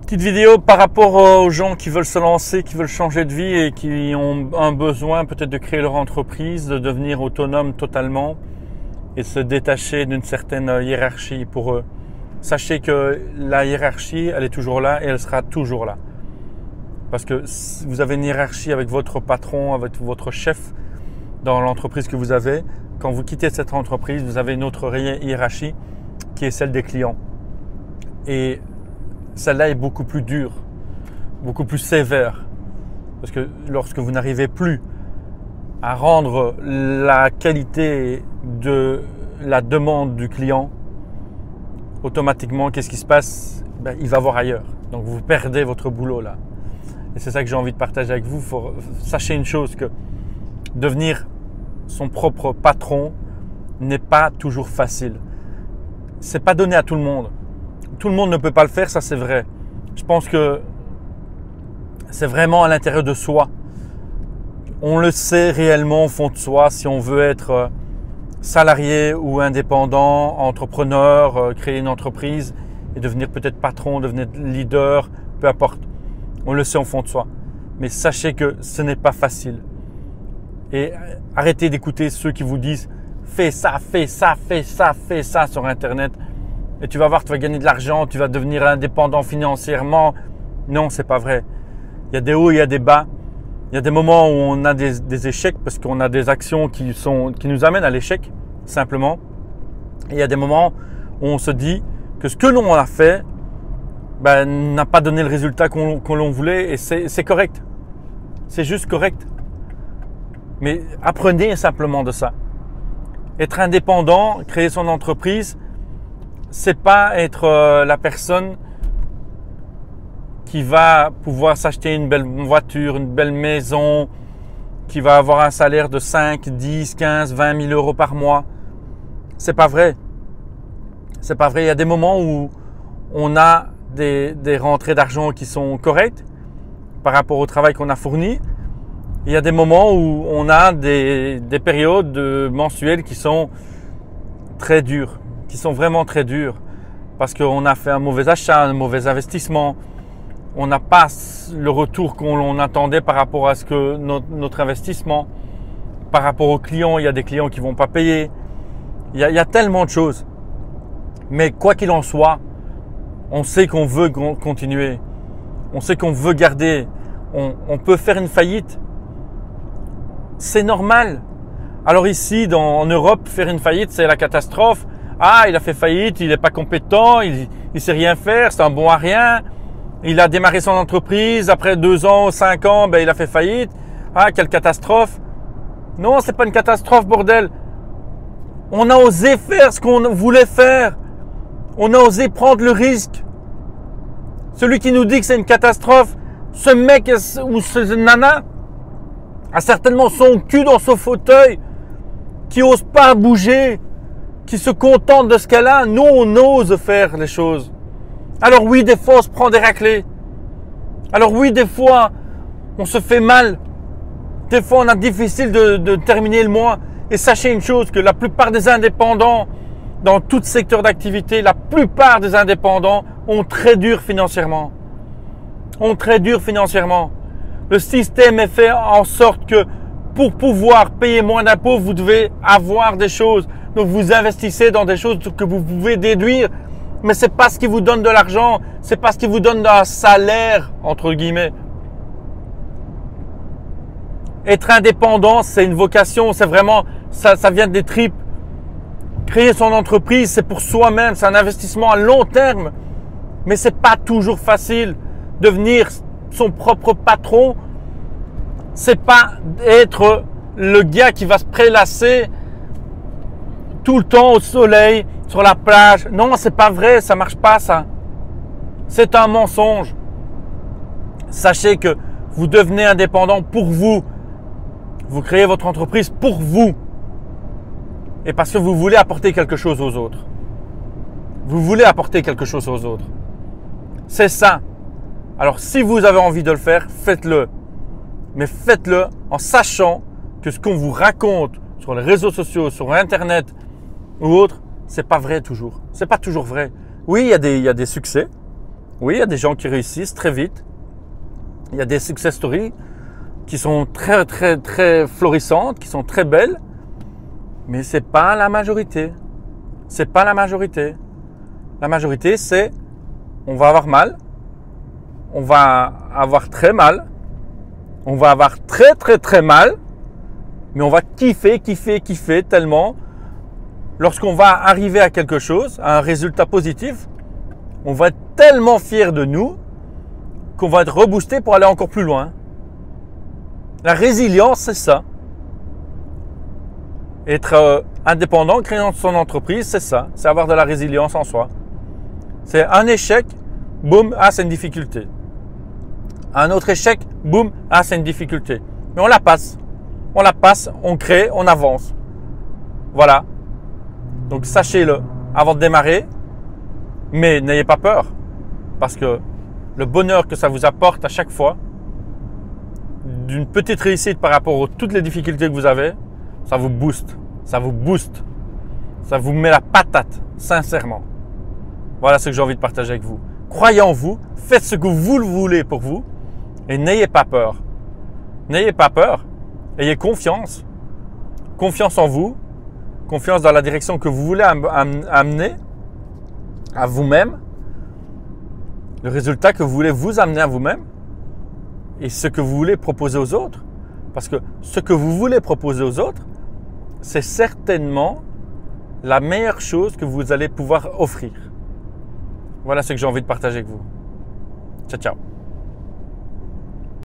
Petite vidéo par rapport aux gens qui veulent se lancer, qui veulent changer de vie et qui ont un besoin peut-être de créer leur entreprise, de devenir autonome totalement et de se détacher d'une certaine hiérarchie pour eux. Sachez que la hiérarchie, elle est toujours là et elle sera toujours là. Parce que vous avez une hiérarchie avec votre patron, avec votre chef dans l'entreprise que vous avez. Quand vous quittez cette entreprise, vous avez une autre hiérarchie qui est celle des clients. Et celle-là est beaucoup plus dure, beaucoup plus sévère. Parce que lorsque vous n'arrivez plus à rendre la qualité de la demande du client, automatiquement, qu'est-ce qui se passe? Il va voir ailleurs. Donc, vous perdez votre boulot là. Et c'est ça que j'ai envie de partager avec vous. Sachez une chose, que devenir son propre patron n'est pas toujours facile. C'est pas donné à tout le monde. Tout le monde ne peut pas le faire, ça c'est vrai. Je pense que c'est vraiment à l'intérieur de soi. On le sait réellement au fond de soi si on veut être salarié ou indépendant, entrepreneur, créer une entreprise et devenir peut-être patron, devenir leader, peu importe. On le sait au fond de soi. Mais sachez que ce n'est pas facile. Et arrêtez d'écouter ceux qui vous disent « fais ça, fais ça, fais ça, fais ça » sur Internet. Et tu vas voir, tu vas gagner de l'argent, tu vas devenir indépendant financièrement. Non, c'est pas vrai. Il y a des hauts, il y a des bas. Il y a des moments où on a des échecs parce qu'on a des actions qui nous amènent à l'échec, simplement. Et il y a des moments où on se dit que ce que l'on a fait n'a pas donné le résultat qu'on voulait et c'est correct. C'est juste correct. Mais apprenez simplement de ça. Être indépendant, créer son entreprise, c'est pas être la personne qui va pouvoir s'acheter une belle voiture, une belle maison, qui va avoir un salaire de 5, 10, 15, 20 000 euros par mois. C'est pas vrai. C'est pas vrai. Il y a des moments où on a des rentrées d'argent qui sont correctes par rapport au travail qu'on a fourni. Il y a des moments où on a des périodes mensuelles qui sont très dures, qui sont vraiment très dures parce qu'on a fait un mauvais achat, un mauvais investissement. On n'a pas le retour qu'on attendait par rapport à ce que notre investissement, par rapport aux clients. Il y a des clients qui ne vont pas payer. Il y a tellement de choses. Mais quoi qu'il en soit, on sait qu'on veut continuer. On sait qu'on veut garder. On peut faire une faillite. C'est normal. Alors ici, en Europe, faire une faillite, c'est la catastrophe. Ah, il a fait faillite, il n'est pas compétent, il ne sait rien faire, c'est un bon à rien. Il a démarré son entreprise, après 2 ans, 5 ans, il a fait faillite. Ah, quelle catastrophe. Non, c'est pas une catastrophe, bordel. On a osé faire ce qu'on voulait faire. On a osé prendre le risque. Celui qui nous dit que c'est une catastrophe, ce mec ou ce nana a certainement son cul dans son fauteuil, qui n'ose pas bouger, qui se contente de ce qu'elle a. Nous, on ose faire les choses. Alors oui, des fois, on se prend des raclées. Alors oui, des fois, on se fait mal. Des fois, on a difficile de terminer le mois. Et sachez une chose, que la plupart des indépendants, dans tout secteur d'activité, la plupart des indépendants ont très dur financièrement. Ont très dur financièrement. Le système est fait en sorte que pour pouvoir payer moins d'impôts, vous devez avoir des choses. Donc, vous investissez dans des choses que vous pouvez déduire. Mais c'est pas ce qui vous donne de l'argent. C'est pas ce qui vous donne un salaire, entre guillemets. Être indépendant, c'est une vocation. C'est vraiment, ça vient des tripes. Créer son entreprise, c'est pour soi-même. C'est un investissement à long terme. Mais c'est pas toujours facile. Devenir son propre patron, c'est pas être le gars qui va se prélasser tout le temps au soleil, sur la plage. Non, c'est pas vrai, ça marche pas ça. C'est un mensonge. Sachez que vous devenez indépendant pour vous. Vous créez votre entreprise pour vous. Et parce que vous voulez apporter quelque chose aux autres. Vous voulez apporter quelque chose aux autres. C'est ça. Alors, si vous avez envie de le faire, faites-le. Mais faites-le en sachant que ce qu'on vous raconte sur les réseaux sociaux, sur Internet ou autre, c'est pas vrai toujours. C'est pas toujours vrai. Oui, il y a des succès. Oui, il y a des gens qui réussissent très vite. Il y a des success stories qui sont très, très, très florissantes, qui sont très belles. Mais ce n'est pas la majorité. C'est pas la majorité. La majorité, c'est on va avoir mal. On va avoir très mal. On va avoir très, très, très mal. Mais on va kiffer, kiffer, kiffer tellement. Lorsqu'on va arriver à quelque chose, à un résultat positif, on va être tellement fier de nous qu'on va être reboosté pour aller encore plus loin. La résilience, c'est ça. Être indépendant, créer son entreprise, c'est ça. C'est avoir de la résilience en soi. C'est un échec, boum, c'est une difficulté. Un autre échec, boum, c'est une difficulté. Mais on la passe. On la passe, on crée, on avance. Voilà. Donc sachez-le avant de démarrer. Mais n'ayez pas peur. Parce que le bonheur que ça vous apporte à chaque fois, d'une petite réussite par rapport à toutes les difficultés que vous avez, ça vous booste. Ça vous booste. Ça vous met la patate, sincèrement. Voilà ce que j'ai envie de partager avec vous. Croyez en vous, faites ce que vous le voulez pour vous et n'ayez pas peur. N'ayez pas peur, ayez confiance. Confiance en vous, confiance dans la direction que vous voulez amener à vous-même, le résultat que vous voulez vous amener à vous-même et ce que vous voulez proposer aux autres. Parce que ce que vous voulez proposer aux autres, c'est certainement la meilleure chose que vous allez pouvoir offrir. Voilà ce que j'ai envie de partager avec vous. Ciao, ciao.